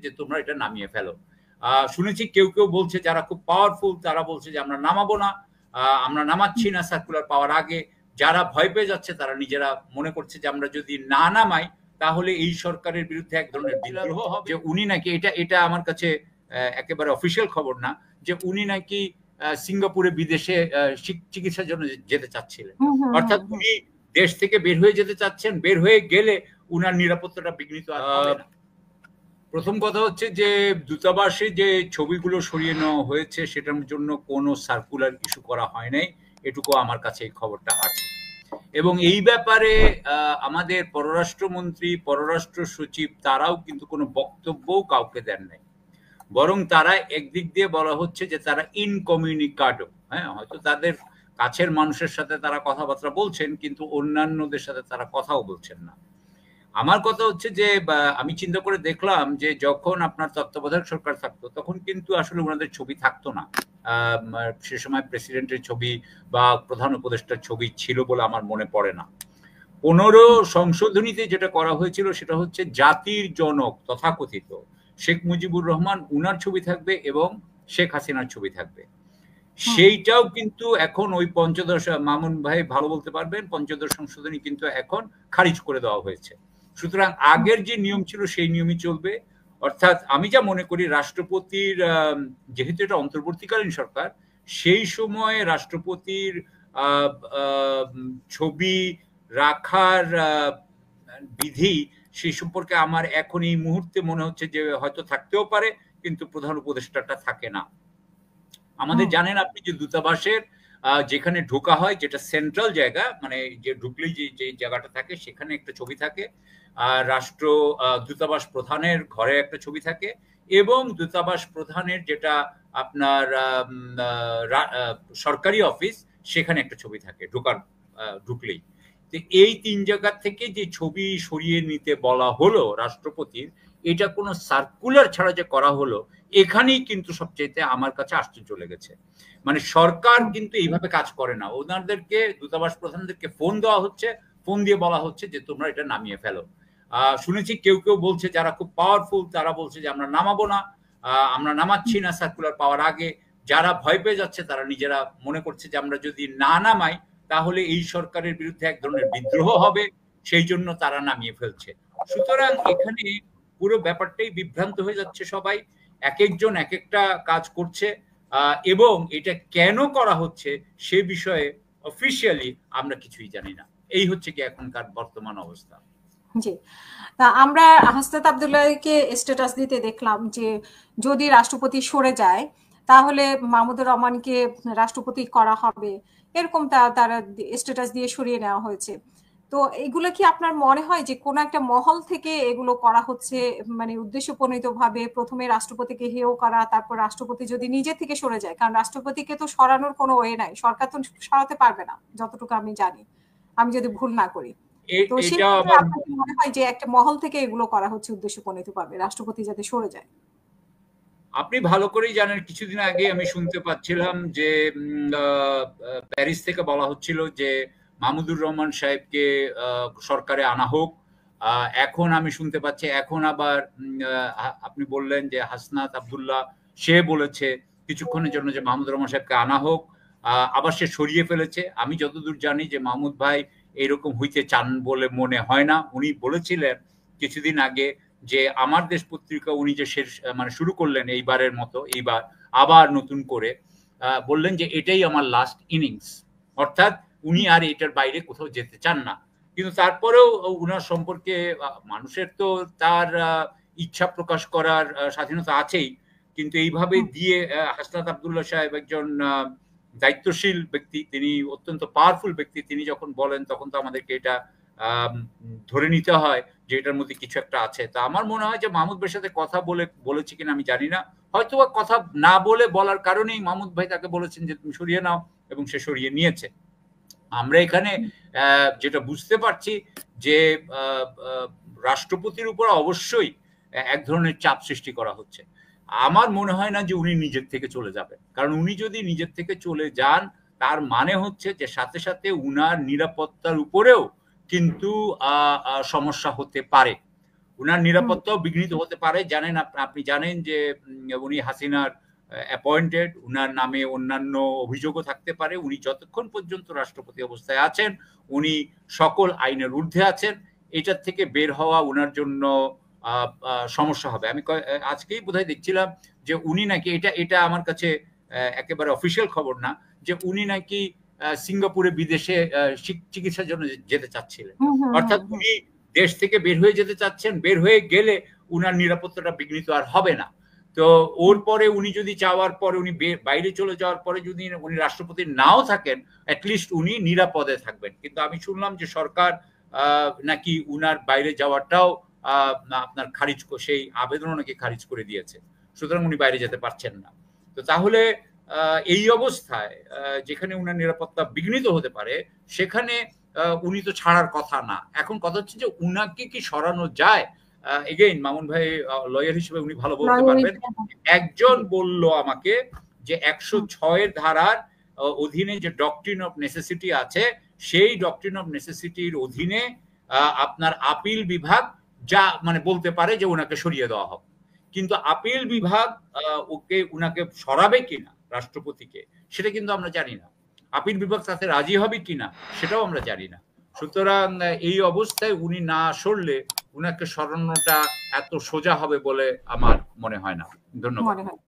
যে তোমরা এটা নামিয়ে ফেলো। শুনেছি কেউ কেউ বলছে, যারা খুব পাওয়ারফুল তারা বলছে যে আমরা নামাবো না, আমরা নামাচ্ছি না সার্কুলার পাওয়ার আগে। যারা ভয় পেয়ে যাচ্ছে তারা নিজেরা মনে করছে যে আমরা যদি না নামাই তাহলে এই সরকারের বিরুদ্ধে এক ধরনের বিদ্রোহ হবে। যে উনি নাকি, এটা আমার কাছে একেবারে অফিসিয়াল খবর না, যে উনি নাকি সিঙ্গাপুরে বিদেশে চিকিৎসার জন্য যেতে চাচ্ছিলেন। অর্থাৎ উনি দেশ থেকে বের হয়ে যেতে চাচ্ছেন, বের হয়ে গেলে উনার নিরাপত্তাটা বিঘ্নিত হবে না। প্রথম কথা হচ্ছে যে দূতাবাসে যে ছবিগুলো সরিয়ে নেওয়া হয়েছে সেটার জন্য কোনো সার্কুলার ইস্যু করা হয় নাই, এটুকু আমার কাছে এই খবরটা আছে। এবং এই ব্যাপারে আমাদের পররাষ্ট্রমন্ত্রী, পররাষ্ট্র সচিব তারাও কিন্তু কোনো বক্তব্যও কাউকে দেন নাই, বরং তারা একদিক দিয়ে বলা হচ্ছে যে তারা ইনকমিউনিকাডো, হ্যাঁ, হয়তো তাদের কাছের মানুষের সাথে তারা কথাবার্তা বলছেন কিন্তু অন্যান্যদের সাথে তারা কথাও বলছেন না। আমার কথা হচ্ছে যে আমি চিন্তা করে দেখলাম যে যখন আপনার তত্ত্বাবধায়ক সরকার থাকতো তখন কিন্তু আসলে ওনাদের ছবি থাকতো না। সে সময় প্রেসিডেন্টের ছবি বা প্রধান উপদেষ্টার ছবি ছিল বলে আমার মনে পড়ে না। 15 সংশোধনীতে যেটা করা হয়েছিল সেটা হচ্ছে জাতির জনক তথাকথিত শেখ মুজিবুর রহমান, উনার ছবি থাকবে এবং শেখ হাসিনার ছবি থাকবে। সেইটাও কিন্তু এখন ওই পঞ্চদশ, মামুন ভাই ভালো বলতে পারবেন, পঞ্চদশ সংশোধনী কিন্তু এখন খারিজ করে দেওয়া হয়েছে। সুতরাং আগের যে নিয়ম ছিল সেই নিয়মই চলবে। অর্থাৎ আমি যা মনে করি, রাষ্ট্রপতির যেহেতু এটা অন্তর্বর্তীকালীন সরকার, সেই সময় রাষ্ট্রপতির ছবি রাখার বিধি সেই সম্পর্কে আমার এখন এই মুহূর্তে মনে হচ্ছে যে হয়তো থাকতেও পারে, কিন্তু প্রধান উপদেষ্টাটা থাকে না। আমাদের জানেন আপনি যে দূতাবাসের যেখানে ঢোকা হয়, যেটা সেন্ট্রাল জায়গা, মানে যে ঢুকলেই যে জায়গাটা থাকে সেখানে একটা ছবি থাকে, রাষ্ট্র দূতাবাস প্রধানের ঘরে একটা ছবি থাকে, এবং দূতাবাস প্রধানের যেটা আপনার সরকারি অফিস সেখানে একটা ছবি থাকে ঢুকলেই। তো এই 3 জায়গা থেকে যে ছবি সরিয়ে নিতে বলা হলো রাষ্ট্রপতির, এটা কোনো সার্কুলার ছাড়া যে করা হলো, এখানেই কিন্তু সবচেয়ে আমার কাছে আশ্চর্য লেগেছে। মানে সরকার কিন্তু এইভাবে কাজ করে না। ওনাদেরকে, দূতাবাস প্রধানদেরকে ফোন দেওয়া হচ্ছে, ফোন দিয়ে বলা হচ্ছে যে তোমরা এটা নামিয়ে ফেলো। শুনেছি কেউ কেউ বলছে, যারা খুব পাওয়ারফুল তারা বলছে যে আমরা নামাবো না, আমরা নামাচ্ছি না সার্কুলার পাওয়ার আগে। যারা ভয় পেয়ে যাচ্ছে তারা নিজেরা মনে করছে যে আমরা যদি না নামাই তাহলে এই সরকারের বিরুদ্ধে এক ধরনের বিদ্রোহ হবে, সেই জন্য তারা নামিয়ে ফেলছে। সুতরাং এখানে পুরো ব্যাপারটাই বিভ্রান্ত হয়ে যাচ্ছে সবাই, এক একজন এক একটা কাজ করছে, এবং এটা কেন করা হচ্ছে সে বিষয়ে অফিসিয়ালি আমরা কিছুই জানি না। এই হচ্ছে কি এখনকার বর্তমান অবস্থা। জি, আমরা হাসনাত আব্দুল্লাহকে স্ট্যাটাস দিতে দেখলাম যে যদি রাষ্ট্রপতি সরে যায় তাহলে মাহমুদুর রহমানকে রাষ্ট্রপতি করা হবে, এরকম তারা স্ট্যাটাস দিয়ে সরিয়ে নেওয়া হয়েছে। তো এগুলো কি আপনার মনে হয় যে কোন একটা মহল থেকে এগুলো করা হচ্ছে, মানে উদ্দেশ্যপ্রণীত ভাবে প্রথমে রাষ্ট্রপতিকে হেয় করা, তারপর রাষ্ট্রপতি যদি নিজে থেকে সরে যায়, কারণ রাষ্ট্রপতিকে তো সরানোর কোনো ওয়ে নাই, সরকার তো সরাতে পারবে না যতটুকু আমি জানি, আমি যদি ভুল না করি। তো সেটা আপনার মনে হয় যে একটা মহল থেকে এগুলো করা হচ্ছে উদ্দেশ্যপ্রণীত ভাবে রাষ্ট্রপতি যাতে সরে যায়? আপনি ভালো করেই জানেন, কিছুদিন আগে আমি শুনতে পাচ্ছিলাম যে প্যারিস থেকে বলা হচ্ছিল যে মাহমুদুর রহমান সাহেবকে সরকারে আনা হোক। এখন আমি শুনতে পাচ্ছি, এখন আবার আপনি বললেন যে হাসনাত আব্দুল্লাহ সে বলেছে কিছুক্ষণের জন্য যে মাহমুদুর রহমান সাহেবকে আনা হোক, আবার সে সরিয়ে ফেলেছে। আমি যতদূর জানি যে মাহমুদ ভাই এরকম হইতে চান বলে মনে হয় না। উনি বলেছিলেন কিছুদিন আগে যে আমার দেশ পত্রিকা উনি যে মানে শুরু করলেন এইবারের মতো, এইবার আবার নতুন করে বললেন যে এটাই আমার লাস্ট ইনিংস, অর্থাৎ উনি আর এটার বাইরে কোথাও যেতে চান না। কিন্তু তারপরেও উনার সম্পর্কে মানুষের তো তার ইচ্ছা প্রকাশ করার স্বাধীনতা আছেই, কিন্তু এইভাবে দিয়ে হাসনাত আব্দুল্লাহ সাহেব একজন দায়িত্বশীল ব্যক্তি, তিনি অত্যন্ত পাওয়ারফুল ব্যক্তি, তিনি যখন বলেন তখন তো আমাদেরকে এটা ধরে নিতে হয় যে এটার মধ্যে কিছু একটা আছে। তা আমার মনে হয় যে মাহমুদ ভাইয়ের সাথে কথা বলেছি কিনা আমি জানি না, হয়তো কথা না বলার কারণেই মাহমুদ ভাই তাকে বলেছেন যে তুমি সরিয়ে নাও, এবং সে সরিয়ে নিয়েছে। আমরা এখানে যেটা বুঝতে পারছি যে রাষ্ট্রপতির উপর অবশ্যই এক ধরনের চাপ সৃষ্টি করা হচ্ছে। আমার মনে হয় না যে উনি নিজের থেকে চলে যাবেন, কারণ উনি যদি নিজের থেকে চলে যান তার মানে হচ্ছে যে সাথে সাথে উনার নিরাপত্তার উপরেও কিন্তু সমস্যা হতে পারে। উনার নিরাপত্তাও বিঘ্নিত হতে পারে। জানেন, আপনি জানেন যে উনি হাসিনার অ্যাপয়েন্টেড, উনার নামে অন্যান্য অভিযোগও থাকতে পারে। উনি যতক্ষণ পর্যন্ত রাষ্ট্রপতি অবস্থায় আছেন উনি সকল আইনের ঊর্ধ্বে আছেন। এটার থেকে বের হওয়া উনার জন্য সমস্যা হবে। আমি আজকেই বোধহয় দেখছিলাম যে উনি নাকি, এটা আমার কাছে একেবারে অফিসিয়াল খবর না, যে উনি নাকি সিঙ্গাপুরে বিদেশে চিকিৎসার জন্য যেতে চাচ্ছিলেন। অর্থাৎ উনি দেশ থেকে বের হয়ে যেতে চাচ্ছেন। বের হয়ে গেলে উনার নিরাপত্তাটা বিঘ্নিত আর হবে না। তো ওর পরে উনি যদি যাওয়ার পরে, উনি বাইরে চলে যাওয়ার পরে যদি উনি রাষ্ট্রপতি নাও থাকেন, অ্যাটলিস্ট উনি নিরাপদে থাকবেন। কিন্তু আমি শুনলাম যে সরকার নাকি উনার বাইরে যাওয়াটাও আপনার খারিজ, সেই আবেদনও নাকি খারিজ করে দিয়েছে। সুতরাং উনি বাইরে যেতে পারছেন না। তো তাহলে এই অবস্থায় যেখানে উনার নিরাপত্তা বিঘ্নিত হতে পারে, সেখানে উনি তো ছাড়ার কথা না। এখন কথা হচ্ছে যে উনাকে কি সরানো যায়? এগেইন মামুন ভাই লয়ার হিসেবে উনি ভালো বলতে পারবেন। একজন বলল আমাকে যে 106 ধারার অধীনে যে ডক্ট্রিন অফ নেসেসিটি আছে, সেই ডক্ট্রিন অফ নেসেসিটির অধীনে আপনার আপিল বিভাগ যা মানে বলতে পারে যে ওনাকে সরিয়ে দেওয়া হবে। কিন্তু আপিল বিভাগ উনাকে সরাবে কিনা রাষ্ট্রপতিকে, সেটা কিন্তু আমরা জানি না। আপিল বিভাগ তাতে রাজি হবে কিনা সেটাও আমরা জানি না। সুতরাং এই অবস্থায় উনি না সরলে উনাকে সরানোটা এত সোজা হবে বলে আমার মনে হয় না। ধন্যবাদ।